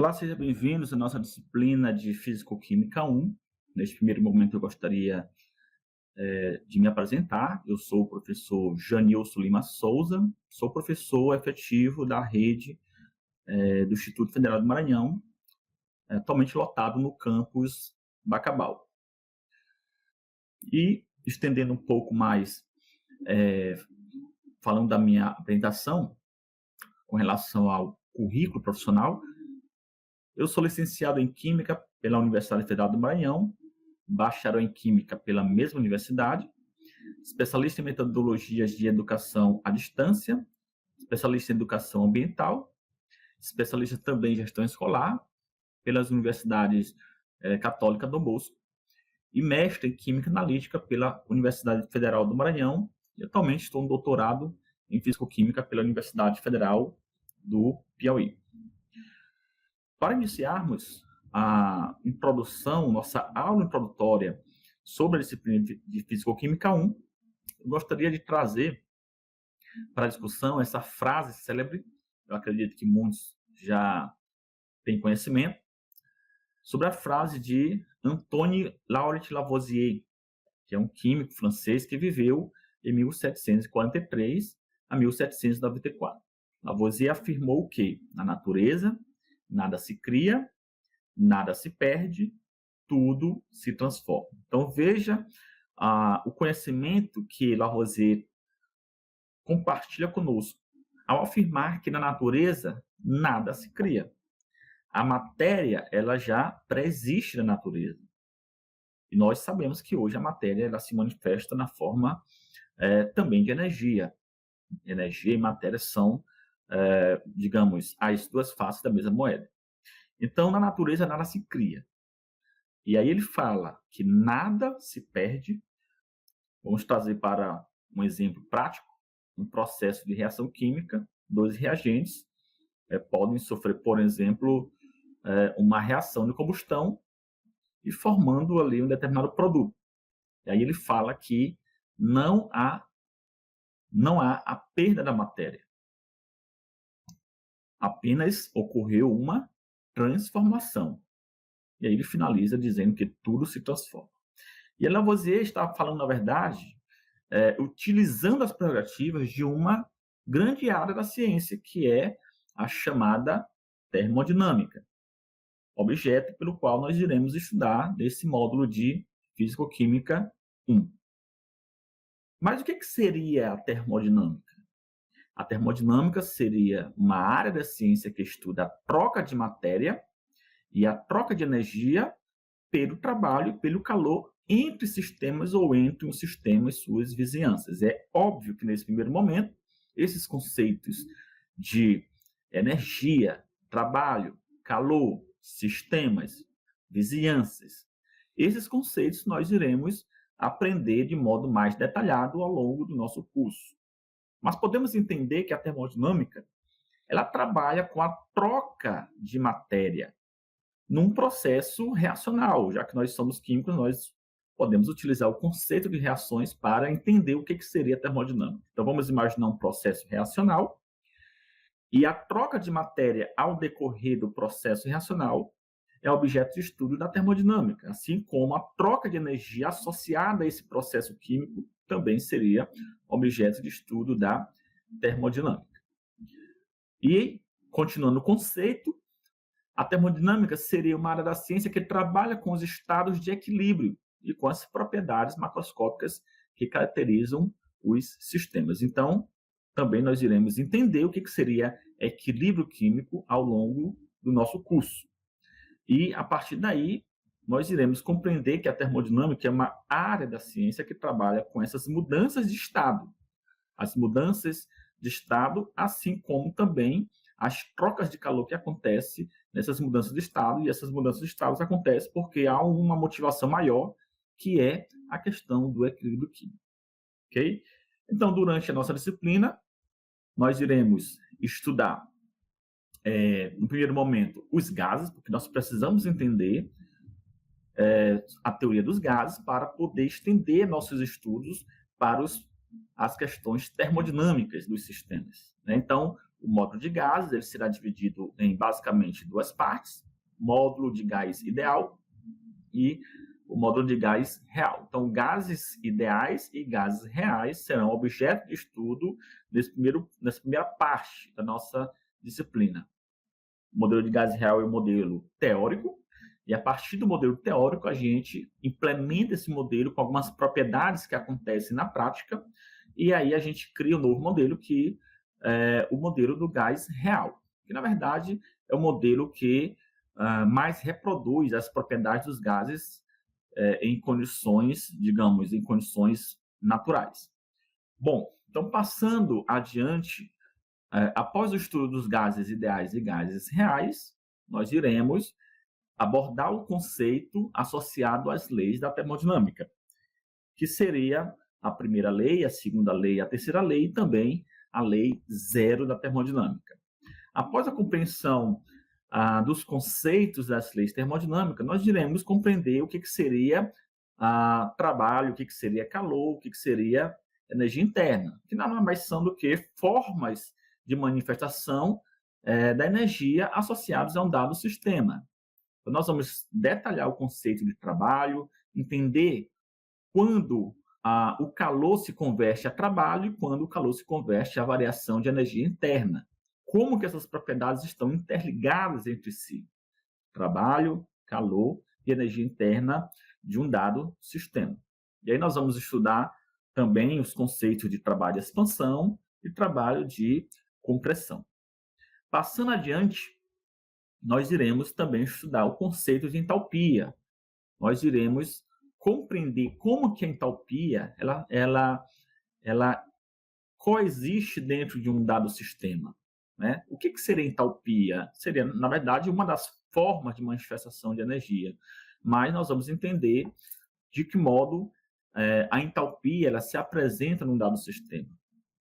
Olá, sejam bem-vindos à nossa disciplina de Físico-Química 1. Neste primeiro momento, eu gostaria de me apresentar. Eu sou o professor Janilson Lima Souza, sou professor efetivo da rede do Instituto Federal do Maranhão, atualmente lotado no campus Bacabal. E, estendendo um pouco mais, falando da minha apresentação, com relação ao currículo profissional, eu sou licenciado em Química pela Universidade Federal do Maranhão, bacharel em Química pela mesma universidade, especialista em metodologias de educação à distância, especialista em educação ambiental, especialista também em gestão escolar pelas universidades Católica Dom Bosco e mestre em Química Analítica pela Universidade Federal do Maranhão e atualmente estou no doutorado em Físico-Química pela Universidade Federal do Piauí. Para iniciarmos a introdução, nossa aula introdutória sobre a disciplina de Físico-Química 1, eu gostaria de trazer para a discussão essa frase célebre, eu acredito que muitos já têm conhecimento, sobre a frase de Antoine Laurent Lavoisier, que é um químico francês que viveu em 1743 a 1794. Lavoisier afirmou que na natureza nada se cria, nada se perde, tudo se transforma. Então, veja o conhecimento que Lavoisier compartilha conosco ao afirmar que na natureza nada se cria. A matéria ela já pré-existe na natureza. E nós sabemos que hoje a matéria ela se manifesta na forma também de energia. Energia e matéria são digamos, as duas faces da mesma moeda. Então, na natureza, nada se cria. E aí ele fala que nada se perde. Vamos trazer para um exemplo prático, um processo de reação química, dois reagentes podem sofrer, por exemplo, uma reação de combustão e formando ali um determinado produto. E aí ele fala que não há a perda da matéria. Apenas ocorreu uma transformação. E aí ele finaliza dizendo que tudo se transforma. E Lavoisier está falando, na verdade, utilizando as prerrogativas de uma grande área da ciência, que é a chamada termodinâmica, objeto pelo qual nós iremos estudar nesse módulo de Físico-Química 1. Mas o que seria a termodinâmica? A termodinâmica seria uma área da ciência que estuda a troca de matéria e a troca de energia pelo trabalho e pelo calor entre sistemas ou entre um sistema e suas vizinhanças. É óbvio que, nesse primeiro momento, esses conceitos de energia, trabalho, calor, sistemas, vizinhanças, esses conceitos nós iremos aprender de modo mais detalhado ao longo do nosso curso. Mas podemos entender que a termodinâmica ela trabalha com a troca de matéria num processo reacional. Já que nós somos químicos, nós podemos utilizar o conceito de reações para entender o que seria a termodinâmica. Então, vamos imaginar um processo reacional e a troca de matéria ao decorrer do processo reacional é objeto de estudo da termodinâmica, assim como a troca de energia associada a esse processo químico também seria objeto de estudo da termodinâmica. E, continuando o conceito, a termodinâmica seria uma área da ciência que trabalha com os estados de equilíbrio e com as propriedades macroscópicas que caracterizam os sistemas. Então, também nós iremos entender o que seria equilíbrio químico ao longo do nosso curso. E, a partir daí, nós iremos compreender que a termodinâmica é uma área da ciência que trabalha com essas mudanças de estado. As mudanças de estado, assim como também as trocas de calor que acontecem nessas mudanças de estado. E essas mudanças de estado acontecem porque há uma motivação maior, que é a questão do equilíbrio químico. Okay? Então, durante a nossa disciplina, nós iremos estudar, no primeiro momento, os gases, porque nós precisamos entender a teoria dos gases para poder estender nossos estudos para as questões termodinâmicas dos sistemas. Então, o módulo de gases ele será dividido em basicamente duas partes, módulo de gás ideal e o módulo de gás real. Então, gases ideais e gases reais serão objeto de estudo nessa primeira parte da nossa disciplina. O modelo de gás real é o modelo teórico, e a partir do modelo teórico, a gente implementa esse modelo com algumas propriedades que acontecem na prática, e aí a gente cria um novo modelo, que é o modelo do gás real, que na verdade é o modelo que mais reproduz as propriedades dos gases em condições, digamos, em condições naturais. Bom, então passando adiante, após o estudo dos gases ideais e gases reais, nós iremos abordar o conceito associado às leis da termodinâmica, que seria a primeira lei, a segunda lei, a terceira lei e também a lei zero da termodinâmica. Após a compreensão dos conceitos das leis termodinâmicas, nós iremos compreender o que seria trabalho, o que seria calor, o que seria energia interna, que nada mais são do que formas de manifestação da energia associadas a um dado sistema. Então, nós vamos detalhar o conceito de trabalho, entender quando o calor se converte a trabalho e quando o calor se converte a variação de energia interna. Como que essas propriedades estão interligadas entre si? Trabalho, calor e energia interna de um dado sistema. E aí nós vamos estudar também os conceitos de trabalho de expansão e trabalho de compressão. Passando adiante, nós iremos também estudar o conceito de entalpia. Nós iremos compreender como que a entalpia ela coexiste dentro de um dado sistema. Né? O que seria entalpia? Seria, na verdade, uma das formas de manifestação de energia. Mas nós vamos entender de que modo a entalpia ela se apresenta num dado sistema.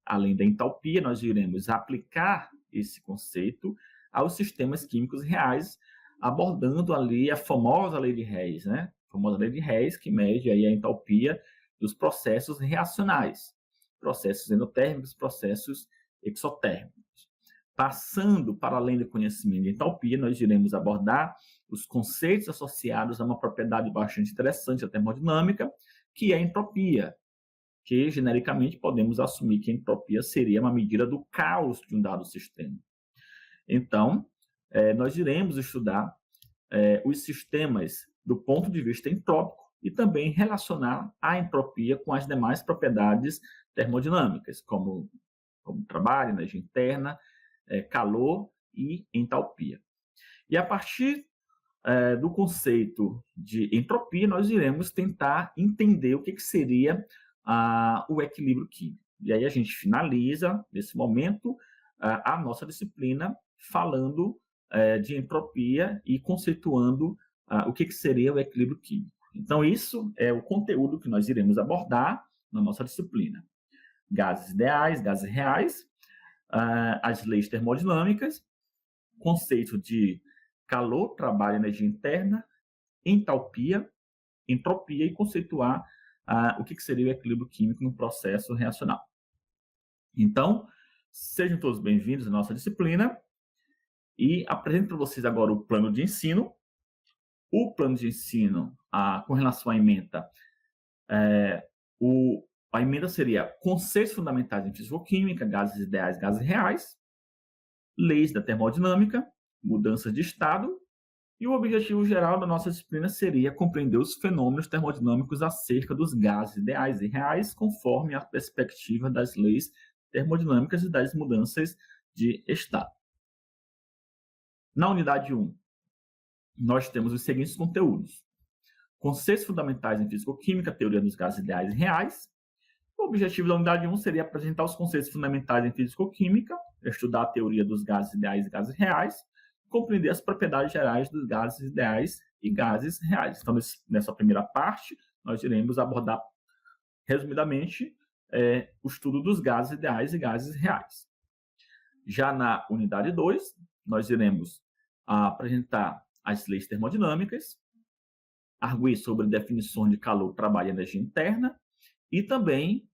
Além da entalpia, nós iremos aplicar esse conceito aos sistemas químicos reais, abordando ali a famosa lei de Hess, né? A famosa lei de Hess, que mede aí a entalpia dos processos reacionais, processos endotérmicos, processos exotérmicos. Passando para além do conhecimento de entalpia, nós iremos abordar os conceitos associados a uma propriedade bastante interessante da termodinâmica, que é a entropia, que genericamente podemos assumir que a entropia seria uma medida do caos de um dado sistema. Então, nós iremos estudar os sistemas do ponto de vista entrópico e também relacionar a entropia com as demais propriedades termodinâmicas, como trabalho, energia interna, calor e entalpia. E a partir do conceito de entropia, nós iremos tentar entender o que seria o equilíbrio químico. E aí a gente finaliza, nesse momento, a nossa disciplina falando de entropia e conceituando o que seria o equilíbrio químico. Então, isso é o conteúdo que nós iremos abordar na nossa disciplina. Gases ideais, gases reais, as leis termodinâmicas, conceito de calor, trabalho, energia interna, entalpia, entropia e conceituar o que seria o equilíbrio químico no processo reacional. Então, sejam todos bem-vindos à nossa disciplina e apresento para vocês agora o plano de ensino. O plano de ensino, com relação à ementa, a emenda seria conceitos fundamentais em físico-química, gases ideais, gases reais, leis da termodinâmica, mudanças de estado, e o objetivo geral da nossa disciplina seria compreender os fenômenos termodinâmicos acerca dos gases ideais e reais, conforme a perspectiva das leis termodinâmicas e das mudanças de estado. Na unidade 1, nós temos os seguintes conteúdos: conceitos fundamentais em físico-química, teoria dos gases ideais e reais. O objetivo da unidade 1 seria apresentar os conceitos fundamentais em físico-química, estudar a teoria dos gases ideais e gases reais, compreender as propriedades gerais dos gases ideais e gases reais. Então, nessa primeira parte, nós iremos abordar, resumidamente, o estudo dos gases ideais e gases reais. Já na unidade 2, nós iremos apresentar as leis termodinâmicas, arguir sobre definições de calor, trabalho e energia interna, e também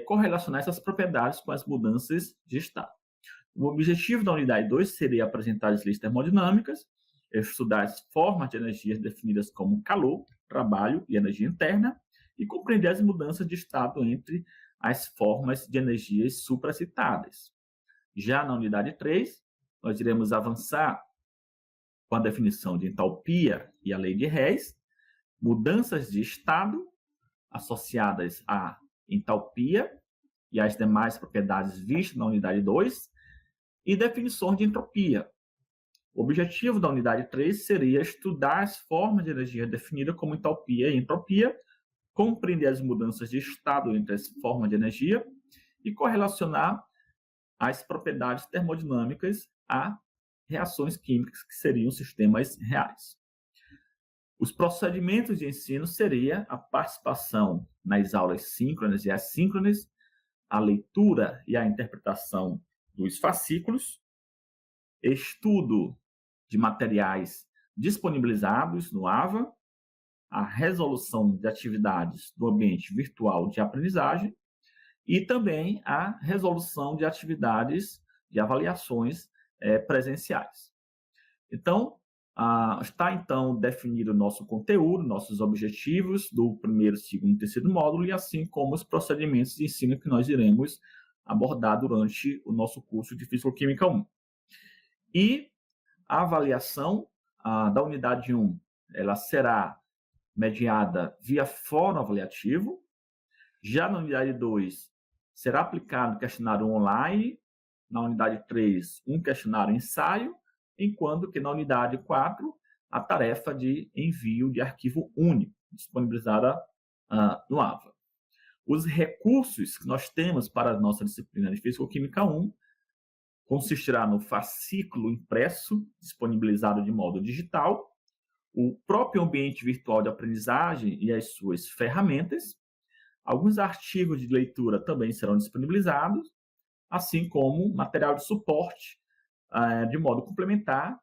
correlacionar essas propriedades com as mudanças de estado. O objetivo da unidade 2 seria apresentar as leis termodinâmicas, estudar as formas de energias definidas como calor, trabalho e energia interna, e compreender as mudanças de estado entre as formas de energias supracitadas. Já na unidade 3, nós iremos avançar com a definição de entalpia e a lei de Hess, mudanças de estado associadas à entalpia e às demais propriedades vistas na unidade 2, e definições de entropia. O objetivo da unidade 3 seria estudar as formas de energia definidas como entalpia e entropia, compreender as mudanças de estado entre as formas de energia e correlacionar as propriedades termodinâmicas a reações químicas que seriam sistemas reais. Os procedimentos de ensino seria a participação nas aulas síncronas e assíncronas, a leitura e a interpretação dos fascículos, estudo de materiais disponibilizados no AVA, a resolução de atividades do ambiente virtual de aprendizagem e também a resolução de atividades de avaliações presenciais. Então, está então definido o nosso conteúdo, nossos objetivos do primeiro, segundo e terceiro módulo, e assim como os procedimentos de ensino que nós iremos abordar durante o nosso curso de Físico-Química 1. E a avaliação da unidade 1, ela será mediada via fórum avaliativo. Já na unidade 2, será aplicado questionário online. Na unidade 3, um questionário ensaio, enquanto que na unidade 4, a tarefa de envio de arquivo único, disponibilizada no AVA. Os recursos que nós temos para a nossa disciplina de Físico-Química 1 consistirá no fascículo impresso, disponibilizado de modo digital, o próprio ambiente virtual de aprendizagem e as suas ferramentas. Alguns artigos de leitura também serão disponibilizados, assim como material de suporte de modo complementar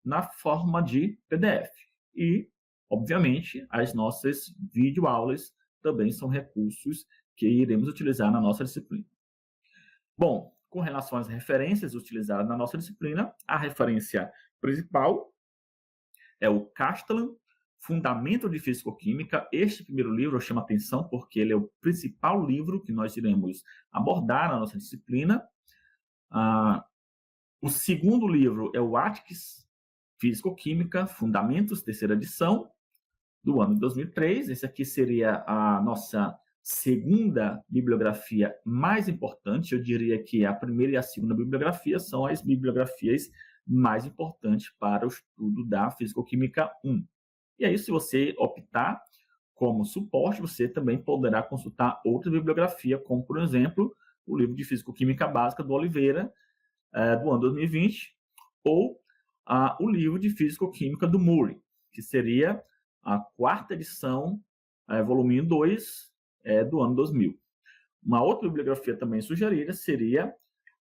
na forma de PDF. E, obviamente, as nossas videoaulas também são recursos que iremos utilizar na nossa disciplina. Bom, com relação às referências utilizadas na nossa disciplina, a referência principal é o Castellan, Fundamento de Físico-Química. Este primeiro livro eu chamo a atenção porque ele é o principal livro que nós iremos abordar na nossa disciplina. O segundo livro é o Atkiss, Físico-Química, Fundamentos, terceira edição, do ano de 2003. Esse aqui seria a nossa segunda bibliografia mais importante. Eu diria que a primeira e a segunda bibliografia são as bibliografias mais importantes para o estudo da Físico-Química 1. E aí, se você optar como suporte, você também poderá consultar outra bibliografia, como, por exemplo, o livro de Físico-Química Básica do Oliveira, do ano 2020, ou o livro de Físico-Química do Murray, que seria a quarta edição, volume 2, do ano 2000. Uma outra bibliografia também sugerida seria,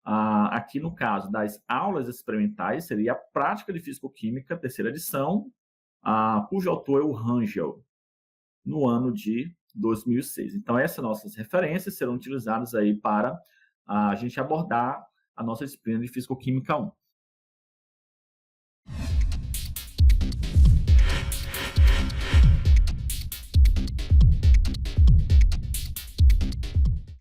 aqui no caso das aulas experimentais, seria a Prática de Físico-Química, terceira edição, cujo autor é o Rangel, no ano de 2006. Então, essas nossas referências serão utilizadas aí para a gente abordar a nossa disciplina de Físico-Química 1.